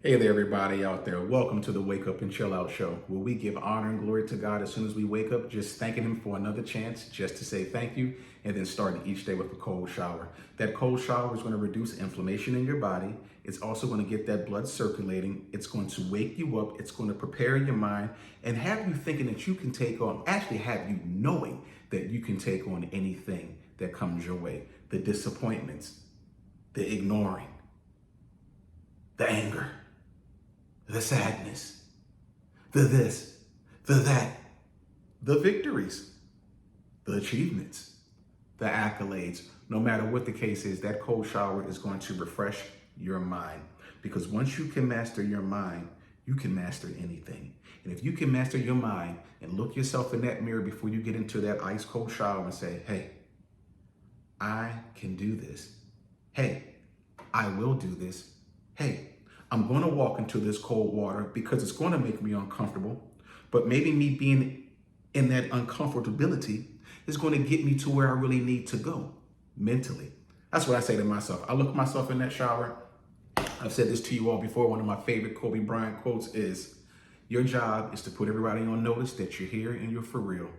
Hey there, everybody out there. Welcome to the Wake Up and Chill Out Show, where we give honor and glory to God as soon as we wake up, just thanking Him for another chance just to say thank you, and then starting each day with a cold shower. That cold shower is going to reduce inflammation in your body. It's also going to get that blood circulating. It's going to wake you up. It's going to prepare your mind and have you thinking that you can take on, actually have you knowing that you can take on anything that comes your way. The disappointments, the ignoring, the anger, the sadness, the this, the that, the victories, the achievements, the accolades. No matter what the case is, that cold shower is going to refresh your mind. Because once you can master your mind, you can master anything. And if you can master your mind and look yourself in that mirror before you get into that ice cold shower and say, hey, I can do this. Hey, I will do this. Hey, I'm going to walk into this cold water because it's going to make me uncomfortable, but maybe me being in that uncomfortability is going to get me to where I really need to go mentally. That's what I say to myself. I look myself in that shower. I've said this to you all before. One of my favorite Kobe Bryant quotes is, your job is to put everybody on notice that you're here and you're for real.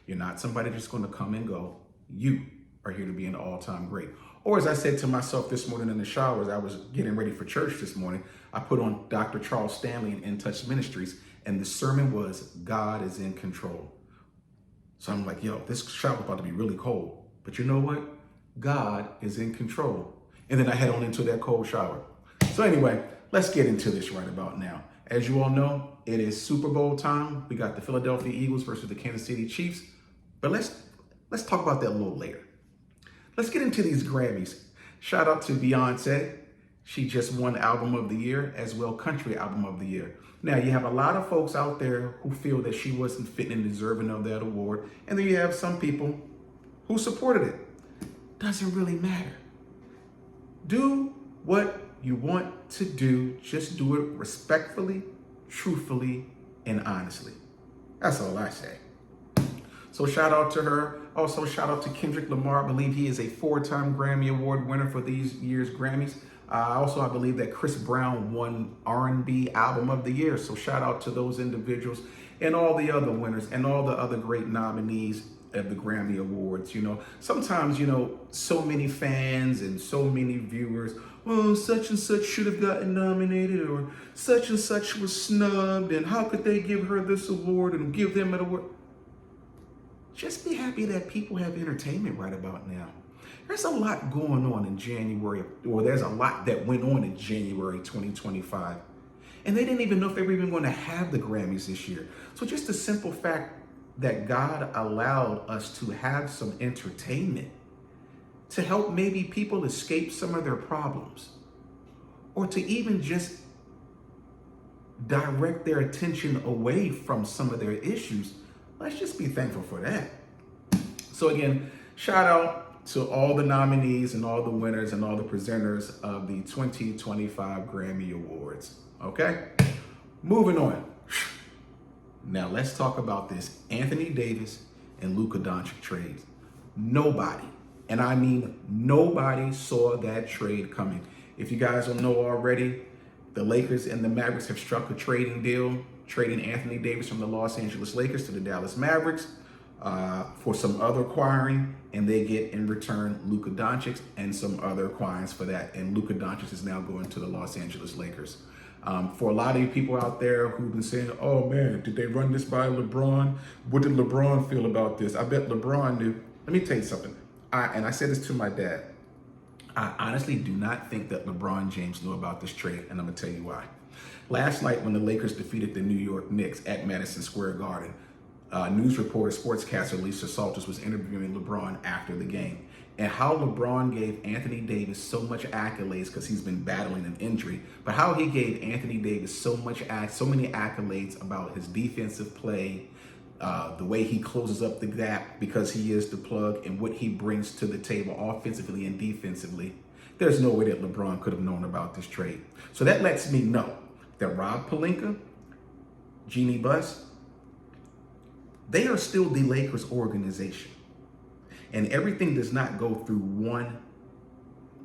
You're not somebody just going to come and go. You are here to be an all-time great. Or as I said to myself this morning in the shower, as I was getting ready for church this morning, I put on Dr. Charles Stanley in Touch Ministries, and the sermon was, God is in control. So I'm like, yo, this shower's about to be really cold. But you know what? God is in control. And then I head on into that cold shower. So anyway, let's get into this right about now. As you all know, it is Super Bowl time. We got the Philadelphia Eagles versus the Kansas City Chiefs. But let's talk about that a little later. Let's get into these Grammys. Shout out to Beyonce. She just won Album of the Year as well Country Album of the Year. Now, you have a lot of folks out there who feel that she wasn't fitting and deserving of that award. And then you have some people who supported it. Doesn't really matter. Do what you want to do. Just do it respectfully, truthfully, and honestly. That's all I say. So shout out to her. Also shout out to Kendrick Lamar. I believe he is a 4-time Grammy Award winner for these year's Grammys. Also, I believe that Chris Brown won R&B Album of the Year. So shout out to those individuals and all the other winners and all the other great nominees of the Grammy Awards. You know, sometimes, so many fans and so many viewers, well, such and such should have gotten nominated, or such and such was snubbed, and how could they give her this award and give them an award? Just be happy that people have entertainment right about now. There's a lot going on in January, or there's a lot that went on in January 2025. And they didn't even know if they were even going to have the Grammys this year. So just the simple fact that God allowed us to have some entertainment to help maybe people escape some of their problems, or to even just direct their attention away from some of their issues. Let's just be thankful for that. So again, shout out to all the nominees and all the winners and all the presenters of the 2025 Grammy Awards. Okay? Moving on. Now let's talk about this Anthony Davis and Luka Doncic trade. Nobody, and I mean nobody, saw that trade coming. If you guys don't know already, the Lakers and the Mavericks have struck a trading deal, trading Anthony Davis from the Los Angeles Lakers to the Dallas Mavericks for some other acquiring, and they get in return Luka Doncic and some other acquirings for that. And Luka Doncic is now going to the Los Angeles Lakers. For a lot of you people out there who've been saying, oh man, did they run this by LeBron? What did LeBron feel about this? I bet LeBron knew. Let me tell you something. I said this to my dad. I honestly do not think that LeBron James knew about this trade, and I'm going to tell you why. Last night, when the Lakers defeated the New York Knicks at Madison Square Garden, news reporter, sportscaster Lisa Salters was interviewing LeBron after the game, and how LeBron gave Anthony Davis so much accolades because he's been battling an injury, but how he gave Anthony Davis so many accolades about his defensive play, the way he closes up the gap because he is the plug, and what he brings to the table offensively and defensively. There's no way that LeBron could have known about this trade. So that lets me know that Rob Pelinka, Jeannie Buss, they are still the Lakers organization. And everything does not go through one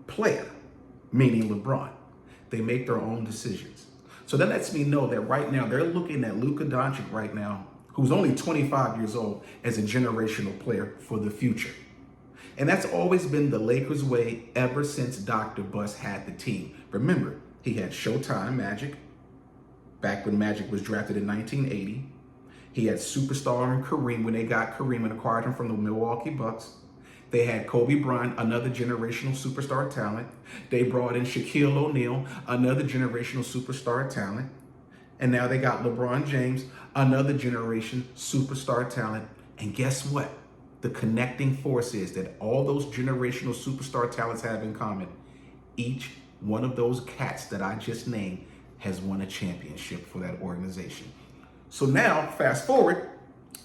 player, meaning LeBron. They make their own decisions. So that lets me know that right now they're looking at Luka Doncic right now, who's only 25 years old, as a generational player for the future. And that's always been the Lakers' way ever since Dr. Buss had the team. Remember, he had Showtime Magic, back when Magic was drafted in 1980. He had superstar and Kareem when they got Kareem and acquired him from the Milwaukee Bucks. They had Kobe Bryant, another generational superstar talent. They brought in Shaquille O'Neal, another generational superstar talent. And now they got LeBron James, another generation superstar talent. And guess what? The connecting force is that all those generational superstar talents have in common. Each one of those cats that I just named has won a championship for that organization. So now, fast forward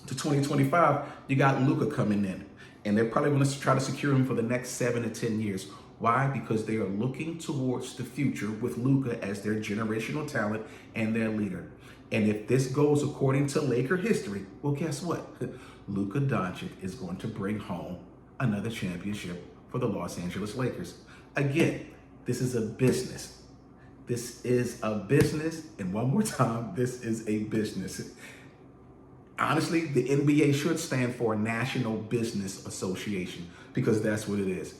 to 2025, you got Luka coming in. And they're probably going to try to secure him for the next 7 to 10 years. Why? Because they are looking towards the future with Luka as their generational talent and their leader. And if this goes according to Laker history, well, guess what? Luka Doncic is going to bring home another championship for the Los Angeles Lakers. Again, this is a business. This is a business. And one more time, this is a business. Honestly, the NBA should stand for National Business Association, because that's what it is.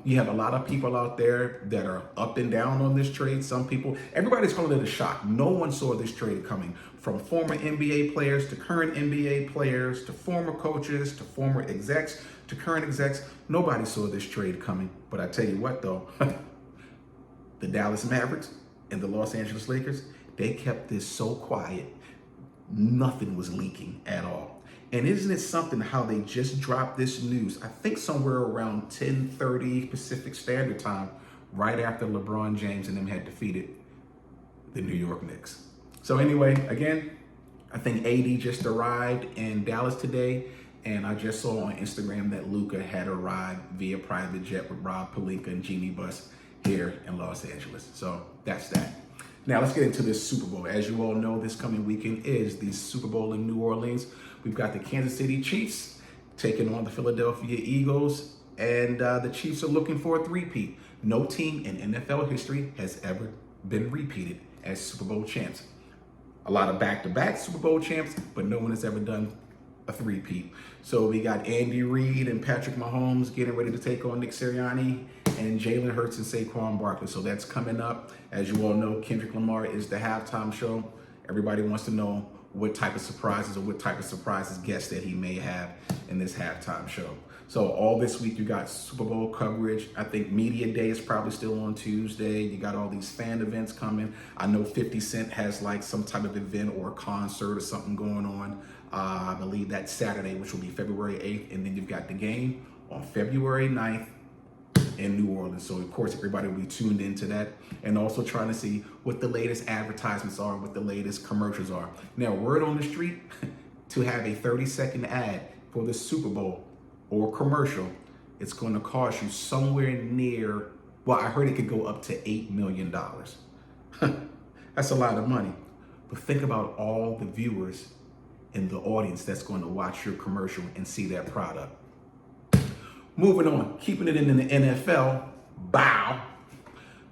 You have a lot of people out there that are up and down on this trade. Some people, everybody's calling it a shock. No one saw this trade coming, from former NBA players to current NBA players to former coaches to former execs to current execs. Nobody saw this trade coming. But I tell you what, though, the Dallas Mavericks and the Los Angeles Lakers, they kept this so quiet. Nothing was leaking at all. And isn't it something how they just dropped this news, I think somewhere around 10:30 Pacific Standard Time, right after LeBron James and them had defeated the New York Knicks. So anyway, again, I think AD just arrived in Dallas today, and I just saw on Instagram that Luka had arrived via private jet with Rob Pelinka and Jeannie Buss here in Los Angeles. So that's that. Now let's get into this Super Bowl. As you all know, this coming weekend is the Super Bowl in New Orleans. We've got the Kansas City Chiefs taking on the Philadelphia Eagles, and the Chiefs are looking for a three-peat. No team in NFL history has ever been repeated as Super Bowl champs. A lot of back-to-back Super Bowl champs, but no one has ever done a three-peat. So we got Andy Reid and Patrick Mahomes getting ready to take on Nick Sirianni and Jalen Hurts and Saquon Barkley. So that's coming up. As you all know, Kendrick Lamar is the halftime show. Everybody wants to know what type of surprises guests that he may have in this halftime show. So all this week you got Super Bowl coverage. I think Media Day is probably still on Tuesday. You got all these fan events coming. I know 50 Cent has like some type of event or a concert or something going on. I believe that's Saturday, which will be February 8th. And then you've got the game on February 9th in New Orleans. So of course, everybody will be tuned into that, and also trying to see what the latest advertisements are, what the latest commercials are. Now, word on the street, to have a 30-second ad for the Super Bowl or commercial, it's going to cost you somewhere near, well, I heard it could go up to $8 million. That's a lot of money. But think about all the viewers in the audience that's going to watch your commercial and see that product. Moving on, keeping it in the NFL, bow.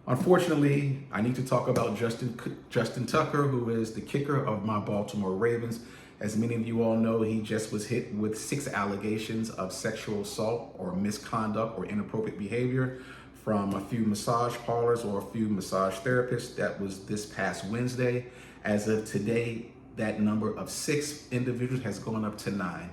Unfortunately, I need to talk about Justin Tucker, who is the kicker of my Baltimore Ravens. As many of you all know, he just was hit with 6 allegations of sexual assault or misconduct or inappropriate behavior from a few massage parlors or a few massage therapists. That was this past Wednesday. As of today, that number of 6 individuals has gone up to 9.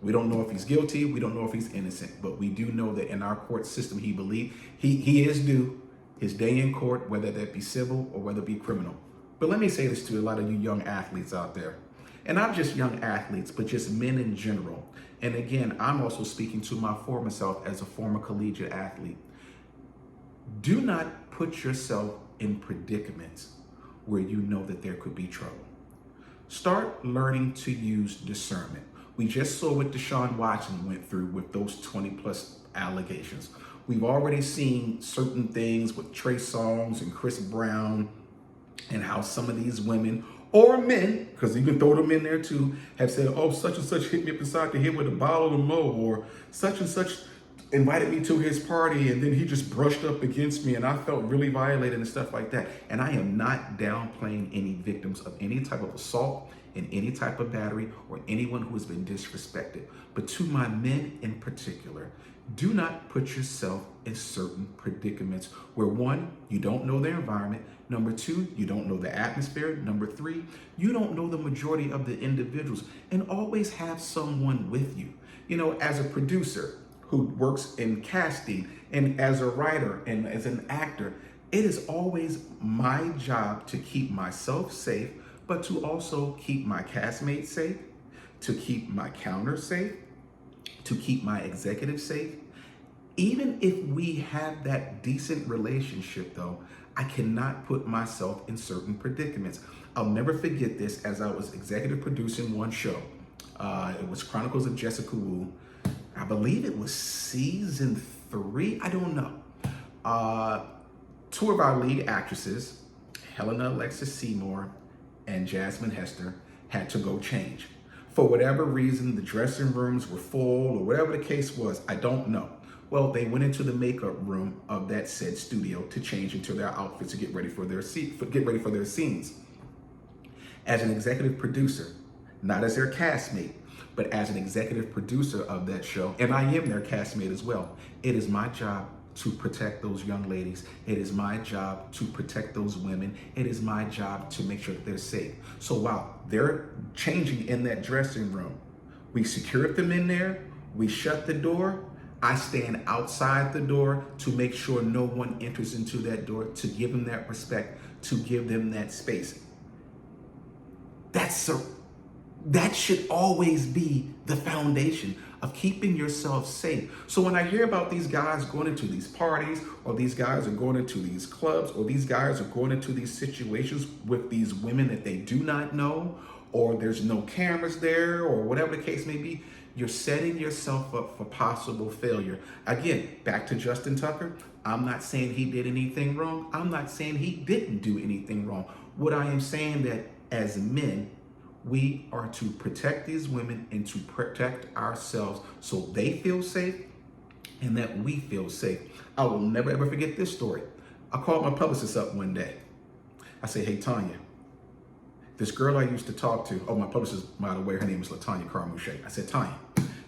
We don't know if he's guilty. We don't know if he's innocent, but we do know that in our court system, he is due his day in court, whether that be civil or whether it be criminal. But let me say this to a lot of you young athletes out there, and not just young athletes, but just men in general. And again, I'm also speaking to my former self as a former collegiate athlete. Do not put yourself in predicaments where you know that there could be trouble. Start learning to use discernment. We just saw what Deshaun Watson went through with those 20 plus allegations. We've already seen certain things with Trey Songz and Chris Brown, and how some of these women or men, because you can throw them in there too, have said, oh, such and such hit me up inside the head with a bottle of Mo, or such and such invited me to his party and then he just brushed up against me and I felt really violated and stuff like that. And I am not downplaying any victims of any type of assault and any type of battery or anyone who has been disrespected. But to my men in particular, do not put yourself in certain predicaments where, one, you don't know their environment. Number two, you don't know the atmosphere. Number three, you don't know the majority of the individuals. And always have someone with you. You know, as a producer who works in casting and as a writer and as an actor, it is always my job to keep myself safe, but to also keep my castmates safe, to keep my counters safe, to keep my executive safe. Even if we have that decent relationship though, I cannot put myself in certain predicaments. I'll never forget this as I was executive producing one show. It was Chronicles of Jessica Wu. I believe it was season 3, I don't know. Two of our lead actresses, Helena Alexis Seymour and Jasmine Hester, had to go change. For whatever reason, the dressing rooms were full or whatever the case was, I don't know. Well, they went into the makeup room of that said studio to change into their outfits to get ready for their scenes. As an executive producer, not as their castmate, but as an executive producer of that show, and I am their castmate as well, it is my job to protect those young ladies. It is my job to protect those women. It is my job to make sure that they're safe. So while they're changing in that dressing room, we secured them in there, we shut the door, I stand outside the door to make sure no one enters into that door, to give them that respect, to give them that space. That should always be the foundation of keeping yourself safe. So when I hear about these guys going into these parties, or these guys are going into these clubs, or these guys are going into these situations with these women that they do not know, or there's no cameras there, or whatever the case may be, you're setting yourself up for possible failure. Again, back to Justin Tucker. I'm not saying he did anything wrong. I'm not saying he didn't do anything wrong. What I am saying that as men, we are to protect these women and to protect ourselves so they feel safe and that we feel safe. I will never ever forget this story. I called my publicist up one day. I said, hey, Tanya, this girl I used to talk to, my publicist, by the way, her name is LaTanya Carmouche. I said, Tanya,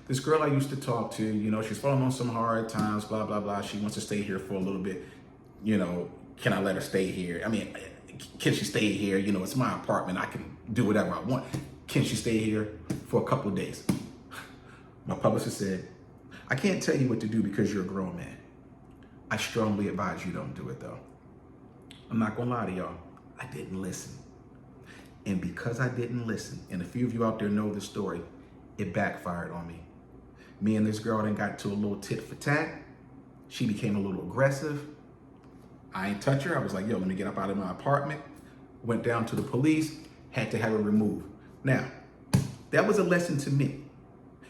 this girl I used to talk to, you know, she's falling on some hard times, blah, blah, blah. She wants to stay here for a little bit. You know, can I let her stay here? I mean, can she stay here? You know, it's my apartment. I can do whatever I want. Can she stay here for a couple of days? My publicist said, I can't tell you what to do because you're a grown man. I strongly advise you don't do it though. I'm not gonna lie to y'all. I didn't listen. And because I didn't listen, and a few of you out there know the story, it backfired on me. Me and this girl then got to a little tit for tat. She became a little aggressive. I ain't touch her. I was like, yo, let me get up out of my apartment. Went down to the police, had to have her removed. Now, that was a lesson to me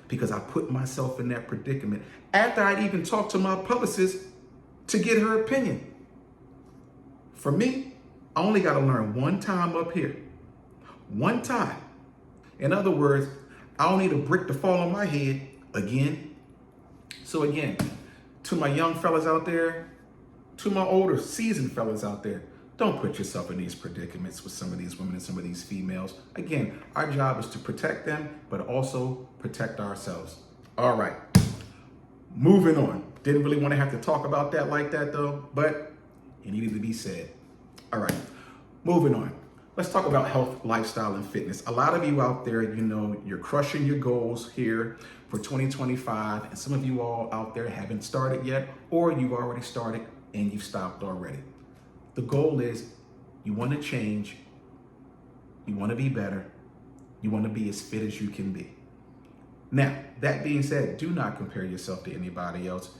because I put myself in that predicament after I'd even talked to my publicist to get her opinion. For me, I only got to learn one time up here. One time. In other words, I don't need a brick to fall on my head again. So again, to my young fellas out there, to my older seasoned fellas out there, don't put yourself in these predicaments with some of these women and some of these females. Again, our job is to protect them, but also protect ourselves. All right, moving on. Didn't really want to have to talk about that like that though, but it needed to be said. All right, moving on. Let's talk about health, lifestyle, and fitness. A lot of you out there, you know, you're crushing your goals here for 2025, and some of you all out there haven't started yet, or you've already started and you've stopped already. The goal is you want to change, you want to be better, you want to be as fit as you can be. Now, that being said, do not compare yourself to anybody else.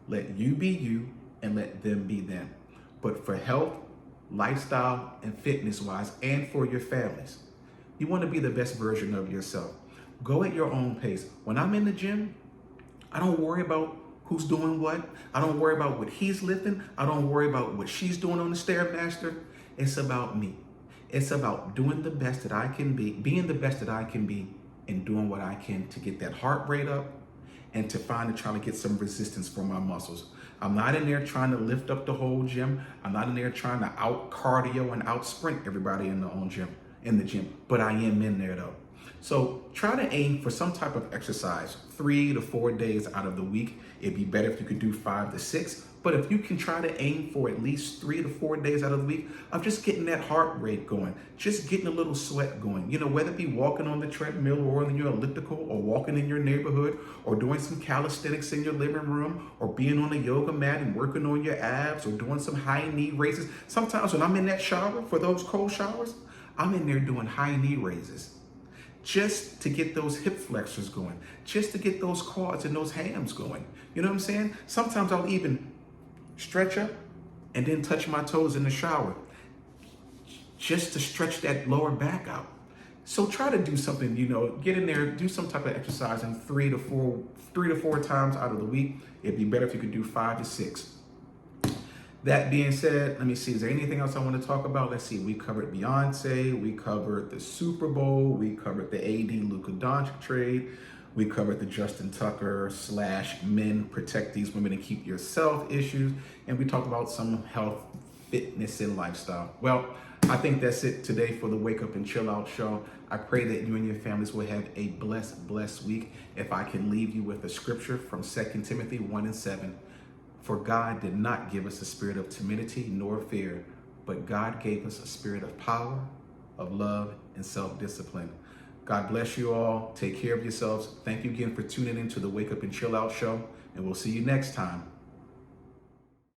Let you be you and let them be them. But for health, lifestyle, and fitness wise, and for your families, you want to be the best version of yourself. Go at your own pace. When I'm in the gym, I don't worry about who's doing what. I don't worry about what he's lifting. I don't worry about what she's doing on the Stairmaster. It's about me. It's about doing the best that I can be, being the best that I can be, and doing what I can to get that heart rate up and to try to get some resistance for my muscles. I'm not in there trying to lift up the whole gym. I'm not in there trying to out cardio and out sprint everybody in the gym, but I am in there though. So try to aim for some type of exercise 3 to 4 days out of the week. It'd be better if you could do 5 to 6, but if you can try to aim for at least 3 to 4 days out of the week of just getting that heart rate going, just getting a little sweat going, whether it be walking on the treadmill or on your elliptical or walking in your neighborhood or doing some calisthenics in your living room or being on a yoga mat and working on your abs or doing some high knee raises. Sometimes when I'm in that shower for those cold showers, I'm in there doing high knee raises just to get those hip flexors going, just to get those quads and those hams going. You know what I'm saying? Sometimes I'll even stretch up and then touch my toes in the shower just to stretch that lower back out. So try to do something, get in there, do some type of exercise in 3 to 4 times out of the week. It'd be better if you could do 5 to 6. That being said, let me see, is there anything else I want to talk about? Let's see, we covered Beyonce, we covered the Super Bowl, we covered the AD Luka Doncic trade, we covered the Justin Tucker / men protect these women and keep yourself issues, and we talked about some health, fitness, and lifestyle. Well, I think that's it today for the Wake Up and Chill Out show. I pray that you and your families will have a blessed week. If I can leave you with a scripture from 2 Timothy 1:7. For God did not give us a spirit of timidity nor fear, but God gave us a spirit of power, of love, and self-discipline. God bless you all. Take care of yourselves. Thank you again for tuning into the Wake Up and Chill Out show, and we'll see you next time.